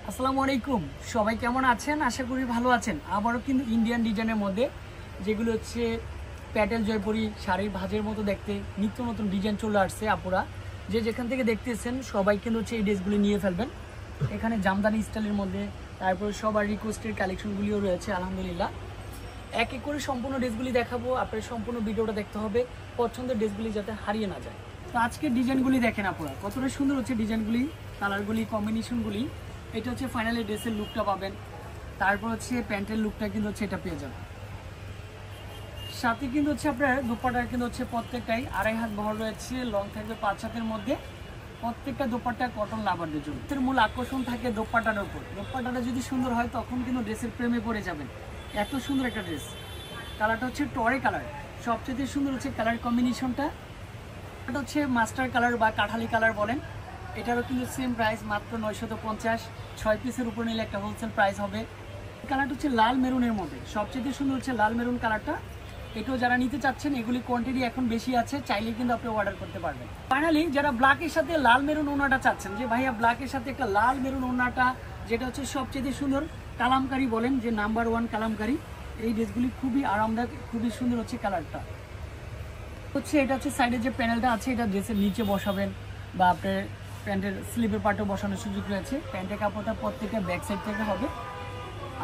আসসালামু আলাইকুম, সবাই কেমন আছেন? আশা করি ভালো আছেন। আবারও কিন্তু ইন্ডিয়ান ডিজাইনের মধ্যে যেগুলো হচ্ছে প্যাটেল জয়পুরি শাড়ির ভাঁজের মতো দেখতে নিত্য নতুন ডিজাইন চলে আসছে। আপুরা যে যেখান থেকে দেখতেছেন সবাই কিন্তু হচ্ছে এই ড্রেসগুলি নিয়ে ফেলবেন। এখানে জামদানি স্টাইলের মধ্যে তারপর সবার রিকোয়েস্টের কালেকশনগুলিও রয়েছে আলহামদুলিল্লাহ। এক এক করে সম্পূর্ণ ড্রেসগুলি দেখাবো, আপনার সম্পূর্ণ ভিডিওটা দেখতে হবে পছন্দের ড্রেসগুলি যাতে হারিয়ে না যায়। তো আজকের ডিজাইনগুলি দেখেন আপনারা কতটা সুন্দর হচ্ছে ডিজাইনগুলি, কালারগুলি, কম্বিনেশনগুলি। এটা হচ্ছে ফাইনালি ড্রেসের লুকটা পাবেন, তারপর হচ্ছে প্যান্টের লুকটা কিন্তু হচ্ছে এটা পেয়ে যাবেন। সাথে কিন্তু হচ্ছে আপনার দোপাট্টা কিন্তু হচ্ছে প্রত্যেকটাই 2.5 হাত বহর রয়েছে, লং থাকবে 5 হাতের মধ্যে। প্রত্যেকটা দোপাট্টা কটন লাভারদের জন্য। এর মূল আকর্ষণ থাকে দোপাট্টার উপর। দোপাট্টাটা যদি সুন্দর হয় তখন কিন্তু ড্রেসের প্রেমে পড়ে যাবেন। এত সুন্দর একটা ড্রেস। কালারটা হচ্ছে টরে কালার, সবচেয়ে সুন্দর হচ্ছে কালার কম্বিনেশনটা। এটা হচ্ছে মাস্টার কালার বা কাঠালি কালার বলেন। এটারও কিন্তু সেম প্রাইস মাত্র 950। 6 পিসের উপর নিলে একটা হোলসেল প্রাইস হবে। কালারটা হচ্ছে লাল মেরুনের মধ্যে, সবচেয়ে সুন্দর হচ্ছে লাল মেরুন কালারটা। এটাও যারা নিতে চাচ্ছেন, এগুলি কোয়ান্টিটি এখন বেশি আছে, চাইলে কিন্তু আপনি অর্ডার করতে পারবেন। ফাইনালি যারা ব্ল্যাকের সাথে লাল মেরুন ওড়নাটা চাচ্ছেন, যে ভাইয়া ব্ল্যাকের সাথে একটা লাল মেরুন ওড়নাটা, যেটা হচ্ছে সবচেয়ে সুন্দর কালামকারি বলেন, যে নাম্বার 1 কালামকারি। এই ড্রেসগুলি খুবই আরামদায়ক, খুবই সুন্দর হচ্ছে কালারটা। হচ্ছে এটা হচ্ছে সাইডে যে প্যানেলটা আছে, এটা ড্রেসের নিচে বসাবেন বা আপনার প্যান্টের স্লিভের পার্টও বসানোর সুযোগ রয়েছে। প্যান্টের কাপড়টা প্রত্যেকটা ব্যাক সাইড থেকে হবে।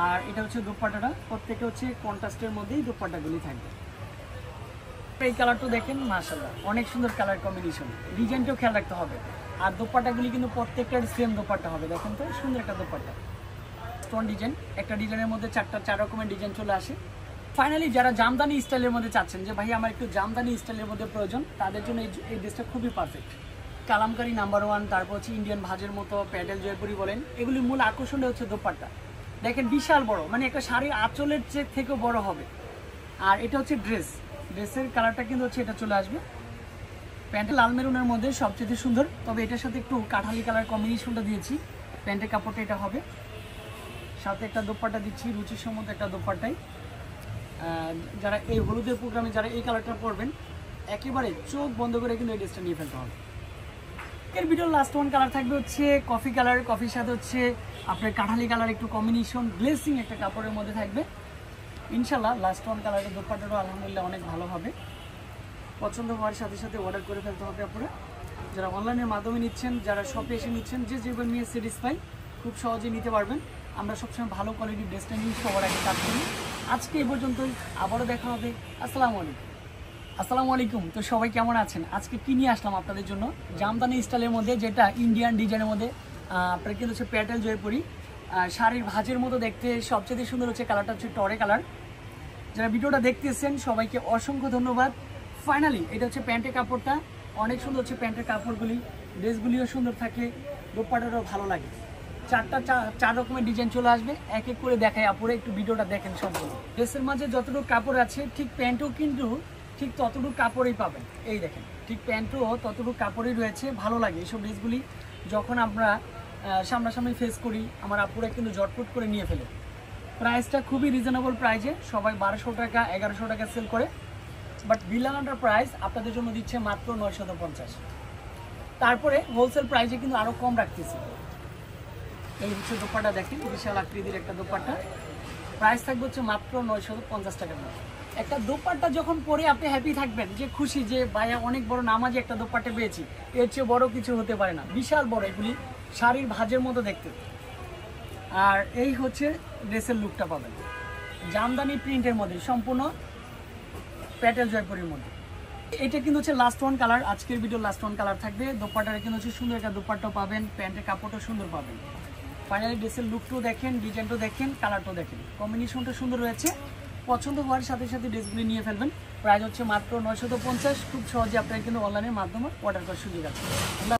আর এটা হচ্ছে দোপাট্টাটা, প্রত্যেকে হচ্ছে কন্ট্রাস্টের মধ্যেই দোপাট্টাগুলি থাকবে। এই কালারটা দেখেন, মাশাআল্লাহ অনেক সুন্দর কালার কম্বিনেশন। ডিজাইনটাও খেয়াল রাখতে হবে। আর দোপাট্টাগুলি কিন্তু প্রত্যেকটার সেম দোপাট্টা হবে। দেখেন তো সুন্দর একটা দোপাট্টা, স্টোন ডিজাইন। একটা ডিজাইনের মধ্যে 4 রকমের ডিজাইন চলে আসে। ফাইনালি যারা জামদানি স্টাইলের মধ্যে চাচ্ছেন, যে ভাই আমার একটু জামদানি স্টাইলের মধ্যে প্রয়োজন, তাদের জন্য এই ড্রেসটা খুবই পারফেক্ট। কালামকারি নাম্বার 1, তারপর হচ্ছে ইন্ডিয়ান ভাজের মতো প্যাডেল জয়পুরি বলেন। এগুলির মূল আকর্ষণটা হচ্ছে দোপাট্টা। দেখেন বিশাল বড়, মানে একটা শাড়ির আঁচলের থেকেও বড় হবে। আর এটা হচ্ছে ড্রেসের কালারটা কিন্তু হচ্ছে এটা চলে আসবে। প্যান্টের লাল মেরুনের মধ্যে সবচেয়ে সুন্দর, তবে এটার সাথে একটু কাঠালি কালার কম্বিনেশনটা দিয়েছি। প্যান্টের কাপড়টা এটা হবে, সাথে একটা দোপাট্টা দিচ্ছি রুচির সম্মত একটা দোপাট্টাই। যারা এই হলুদের প্রোগ্রামে যারা এই কালারটা পরবেন, একেবারে চোখ বন্ধ করে কিন্তু এই ড্রেসটা নিয়ে ফেলতে হবে। এর ভিডিওর লাস্ট 1 কালার থাকবে হচ্ছে কফি কালার। কফির সাথে হচ্ছে আপনার কাঠালি কালার একটু কম্বিনেশন, গ্লেসিং একটা কাপড়ের মধ্যে থাকবে। ইনশাল্লাহ লাস্ট 1 কালারের দোপাট্টাটাও আলহামদুলিল্লাহ অনেক ভালো হবে। পছন্দ হওয়ার সাথে সাথে অর্ডার করে ফেলতে হবে আপনারা। যারা অনলাইনের মাধ্যমে নিচ্ছেন, যারা শপে এসে নিচ্ছেন, যে যেভাবে নিয়ে স্যাটিসফাই, খুব সহজে নিতে পারবেন। আমরা সবসময় ভালো কোয়ালিটির ড্রেসটা নিয়ে সবার আগে কাজ করি। আজকে এই পর্যন্তই, আবারও দেখা হবে। আসসালামু আলাইকুম। তো সবাই কেমন আছেন? আজকে কি নিয়ে আসলাম আপনাদের জন্য? জামদানি স্টাইলের মধ্যে, যেটা ইন্ডিয়ান ডিজাইনের মধ্যে আপনার কিন্তু হচ্ছে প্যাটেল জয়পুরি শাড়ির ভাঁজের মতো দেখতে। সবচেয়ে সুন্দর হচ্ছে কালারটা হচ্ছে টরে কালার। যারা ভিডিওটা দেখতেছেন সবাইকে অসংখ্য ধন্যবাদ। ফাইনালি এটা হচ্ছে প্যান্টের কাপড়টা, অনেক সুন্দর হচ্ছে প্যান্টের কাপড়গুলি। ড্রেসগুলিও সুন্দর থাকে, দোপাট্টাটাও ভালো লাগে। 4 রকমের ডিজাইন চলে আসবে। এক এক করে দেখাই, আপুরে একটু ভিডিওটা দেখেন সম্পূর্ণ। ড্রেসের মাঝে যতটুকু কাপড় আছে, ঠিক প্যান্টও কিন্তু ঠিক ততটুকু কাপড়ই পাবেন। এই দেখেন, ঠিক প্যান্টও ততটুকু কাপড়ই রয়েছে। ভালো লাগে এইসব ড্রেসগুলি যখন আমরা সামনাসামনি ফেস করি, আমার আপুরা কিন্তু জটপট করে নিয়ে ফেলে। প্রাইসটা খুবই রিজনেবল প্রাইসে, সবাই 1200 টাকা 1100 টাকা সেল করে, বাট বিলান্ডার প্রাইস আপনাদের জন্য দিচ্ছে মাত্র 950। তারপরে হোলসেল প্রাইসে কিন্তু আরও কম রাখতেছি। এই হচ্ছে দোপাট্টা, দেখেন বিশাল আকৃতির একটা দোপাট্টা। প্রাইস থাকবে হচ্ছে মাত্র 950 টাকার মতো। একটা দোপাট্টা যখন পরে আপনি হ্যাপি থাকবেন, যে খুশি, যে ভাইয়া অনেক বড় নামাজি একটা দোপাট্টা পেয়েছি, এর চেয়ে বড় কিছু হতে পারে না। বিশাল বড়, এগুলি শাড়ির ভাঁজের মতো দেখতে। আর এই হচ্ছে ড্রেসের লুকটা পাবেন জামদানি প্রিন্টের মধ্যে, সম্পূর্ণ প্যাটেল জয়পুরের মধ্যে। এটা কিন্তু হচ্ছে লাস্ট 1 কালার, আজকের ভিডিও লাস্ট 1 কালার থাকবে। দোপাট্টাটা কিন্তু হচ্ছে সুন্দর একটা দোপাট্টা পাবেন, প্যান্টের কাপড়টাও সুন্দর পাবেন। ফাইনালি ড্রেসের লুকটাও দেখেন, ডিজাইনটাও দেখেন, কালারটাও দেখেন, কম্বিনেশনটা সুন্দর রয়েছে। পছন্দ হওয়ার সাথে সাথে ড্রেসগুলি নিয়ে ফেলবেন। প্রাইস হচ্ছে মাত্র 950। খুব সহজে আপনারা কিন্তু অনলাইনের মাধ্যমে অর্ডার করার সুযোগ আছে।